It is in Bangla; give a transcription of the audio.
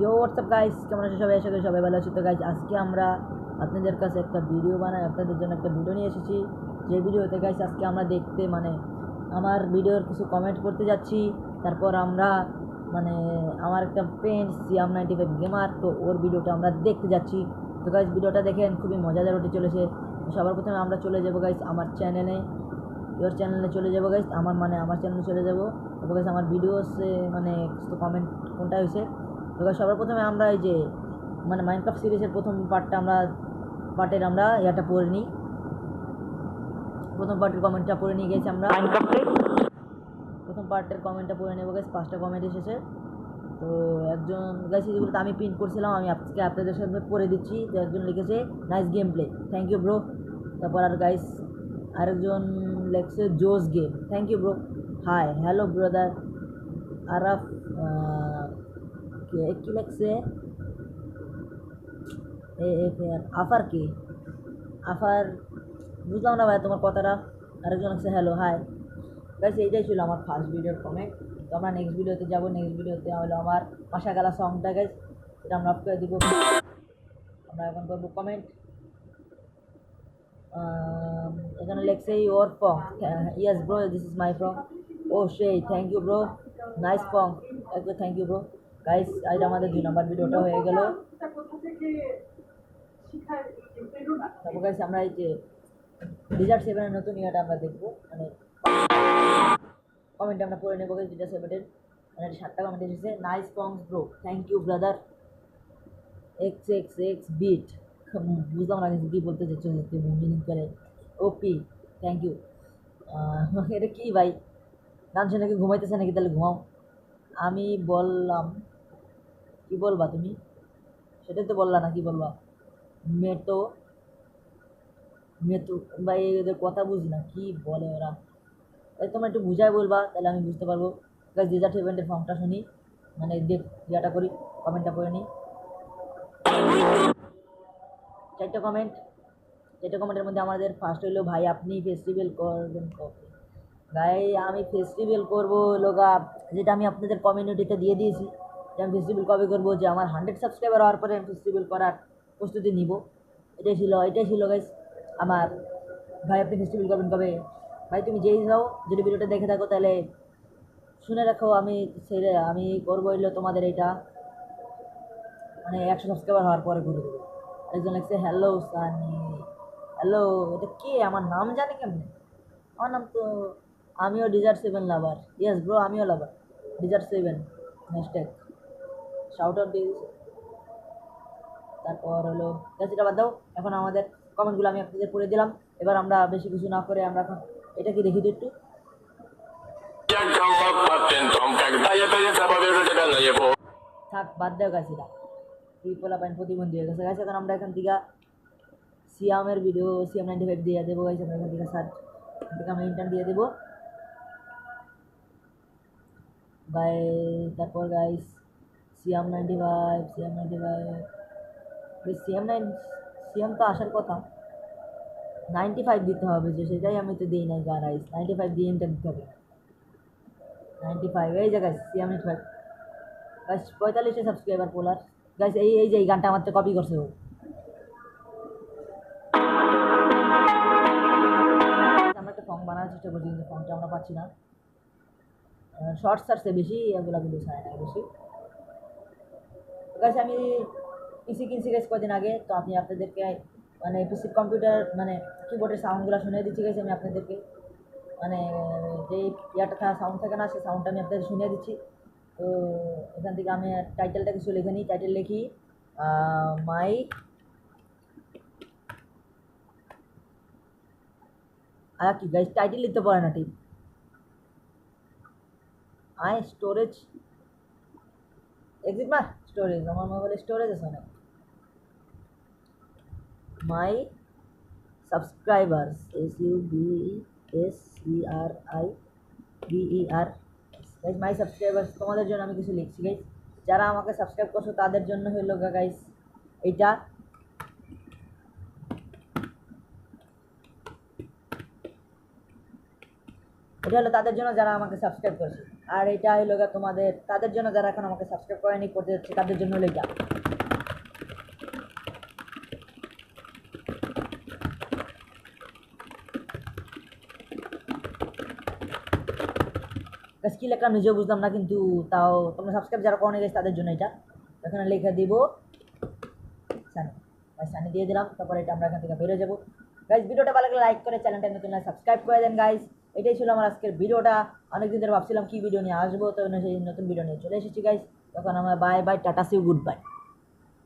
ইয়ো হোয়াটসঅ্যাপ গাইস, কেমন আছো সবাই? আশা করি সবাই ভালো আছো। তো গাইস, আজকে আমরা আপনাদের কাছে একটা ভিডিও বানাই, আপনাদের জন্য একটা ভিডিও নিয়ে এসেছি। যে ভিডিওতে গাইস আজকে আমরা দেখতে আমার ভিডিওর কিছু কমেন্ট করতে যাচ্ছি। তারপর আমরা আমার একটা ফ্রেন্ড সিয়াম95 গেমার, তো ওর ভিডিওটা আমরা দেখতে যাচ্ছি। তো গাইস ভিডিওটা দেখেন, খুবই মজাদার হতে চলেছে। সবার প্রথমে আমরা চলে যাবো গাইস আমার চ্যানেলে, ওর চ্যানেলে চলে যাবো গাইস, আমার চ্যানেলে চলে যাবো। তারপর গাইস আমার ভিডিওসে কমেন্ট কোনটা হয়েছে। তো সবার প্রথমে আমরা এই যে মাইনক্রাফট সিরিজের প্রথম পার্টের আমরা ইয়াটা পড়ে নিই, প্রথম পার্টের কমেন্টটা পড়ে নিয়ে গেছি আমরা। প্রথম পার্টের কমেন্টটা পড়ে নেবো গাইস, 5টা কমেন্ট এসেছে। তো একজন গাইস, যেগুলো আমি প্রিন্ট করছিলাম আমি আজকে আপনাদের সাথে পড়ে দিচ্ছি। তো একজন লিখেছে nice game play, thank you bro. তারপর আর গাইস আরেকজন লিখছে জোস game, thank you bro. Hi hello brother Araf, কি লিখছে আফার, কি আফার, বুঝলাম না ভাই তোমার কথাটা। আরেকজন আছে হ্যালো হাই। গাইস এইটাই ছিল আমার ফার্স্ট ভিডিওর কমেন্ট। তো আমরা নেক্সট ভিডিওতে যাবো। নেক্সট ভিডিওতে হলো আমার পাশা গালা সংটা গাইস, এটা আমরা আপ করে দিব। আমরা এখন করবো কমেন্ট। এখানে লেখছে ইওর ফং, yes bro this is my ফং। ও সেই থ্যাংক ইউ ব্রো, নাইস ফং, একটু থ্যাংক ইউ ব্রো। গাইস আজ আমাদের 2 নম্বর ভিডিওটা হয়ে গেল। তারপর গাইস আমরা এই যে ডিজার্ট 7-এর নতুন ইয়াটা আমরা দেখবো, কমেন্ট আমরা পড়ে নেবো গাইস। ডিজার্ট 7-এর 7টা কমেন্ট এসেছে। নাইস ফংস bro, thank you brother X X X beat. বুঝলাম না কি বলতে চাচ্ছ, মিনিং করে। OP, thank you. এটা কি ভাই, গান শুনে নাকি ঘুমাইতেছে নাকি? তাহলে ঘুমাও। আমি বললাম কি বলবা তুমি, সেটাই তো বললা না, কি বলবা? মেটো মেটু ভাই, এদের কথা বুঝি না কি বলে ওরা। তাই তোমরা একটু বুঝাই বলবা, তাহলে আমি বুঝতে পারবো। গাইস ডিজার্ট ইভেন্টের ফর্মটা শুনি, ইয়াটা করি, কমেন্টটা করে নিই। 4টা কমেন্ট, 4টা কমেন্টের মধ্যে আমাদের ফার্স্ট হইলো ভাই আপনি ফেস্টিভ্যাল করবেন কবে? ভাই আমি ফেস্টিভ্যাল করবো লোকা, যেটা আমি আপনাদের কমিউনিটিতে দিয়ে দিয়েছি যে আমি ফেস্টিভ্যাল কবে করবো, যে আমার 100 সাবস্ক্রাইবার হওয়ার পরে আমি ফেস্টিভ্যাল করার প্রস্তুতি নিব। এটাই ছিল গাইস আমার। ভাই আপনি ফেস্টিভ্যাল করবেন কবে? ভাই তুমি যেই যাও, যদি ভিডিওটা দেখে থাকো তাহলে শুনে রাখো, আমি করবো হইলো তোমাদের এটা 100 সাবস্ক্রাইবার হওয়ার পরে করে দেবো। একজন লিখছে হ্যালো সানি, হ্যালো, এটা কে? আমার নাম জানে কেমনে? আমার নাম তো, আমিও ডিজার্ট 7 লাভার, ইয়েস ব্রো আমিও লাভার ডিজার্ট 7 হ্যাশট্যাগ শাউট আউট দিয়ে দিয়েছে। তারপর হলো এটা বাদ দাও, এখন আমাদের কমেন্টগুলো আমি আপনাদের পড়ে দিলাম। এবার আমরা বেশি কিছু না করে আমরা এখন এটা কি দেখি তো একটু। থাক বাদ দেও গাছ, এটা পোলা পাইন প্রতিবন্ধী হয়ে গেছে গাছ। এখন আমরা এখান থেকে সিয়ামের ভিডিও সিয়াম95 দিয়ে দেবো গাইস। আমরা এখান থেকে সার্চ থেকে আমি ইন্টার দিয়ে দেবো বাই। তারপর গাইস সিয়াম তো আসার কথা, 95 দিতে হবে, যে সেটাই আমি তো দিই নাই গাইস। 95 দিয়ে ইন্টার দিতে হবে। 95 এই যে গাইস সিয়াম95 গাইস, 45 সাবস্ক্রাইবার পোলার গাইস। এই যে এই গানটা আমার তো কপি করছে ও। আমরা একটা ফর্ম বানানোর চেষ্টা করছি, কিন্তু ফর্মটা আমরা পাচ্ছি না। শর্ট সার্চে বেশি এগুলো ভিডিও চায় না বেশি গাইস। আমি পিসি কিনছি গাইস কদিন আগে, তো আমি আপনাদেরকে পিসি কম্পিউটার কিবোর্ডের সাউন্ডগুলো শুনে দিচ্ছি গাইস। আমি আপনাদেরকে যে ইয়াটা সাউন্ড থাকে না, সেই সাউন্ডটা আমি আপনাদের শুনিয়ে দিচ্ছি। তো এখান থেকে আমি টাইটেলটা কিছু লিখে নিই। টাইটেল লিখি মাই কি গাইস, টাইটেল লিখতে পারে না ঠিক। স্টোরেজ এক্সিট মা স্টোরেজ, আমার মোবাইলে স্টোরেজ আছে না। মাই সাবস্ক্রাইবার্স, SUBSCRIBER গাইস, মাই সাবস্ক্রাইবার্স, তোমাদের জন্য আমি কিছু লিখছি গাইস। যারা আমাকে সাবস্ক্রাইব করছো তাদের জন্য হইলো গাইস এইটা। এটা হলো তাদের জন্য যারা আমাকে সাবস্ক্রাইব করছে। আর এটা হলো গিয়ে তোমাদের তাদের জন্য যারা এখন আমাকে সাবস্ক্রাইব করেনি, করতে যাচ্ছে তাদের জন্য হলো এটা। কি লেখা নিজেও বুঝলাম না, কিন্তু তাও তোমরা সাবস্ক্রাইব যারা করে গেছে তাদের জন্য এটা। এখানে লেখা দিব সানি, সানি দিয়ে দিলাম। তারপর এটা আমরা এখান থেকে বেরোয় যাবো। গাইজ ভিডিওটা ভালো লাগলে লাইক করে, চ্যানেলটা নতুন সাবস্ক্রাইব করে দেন গাইজ। এটাই ছিল আমার আজকের ভিডিওটা। অনেকদিন ধরে ভাবছিলাম কি ভিডিও নিয়ে আসবো, তো সেই নতুন ভিডিও নিয়ে চলে এসেছি গাইজ। তখন আমরা bye bye, tata, see you, good bye.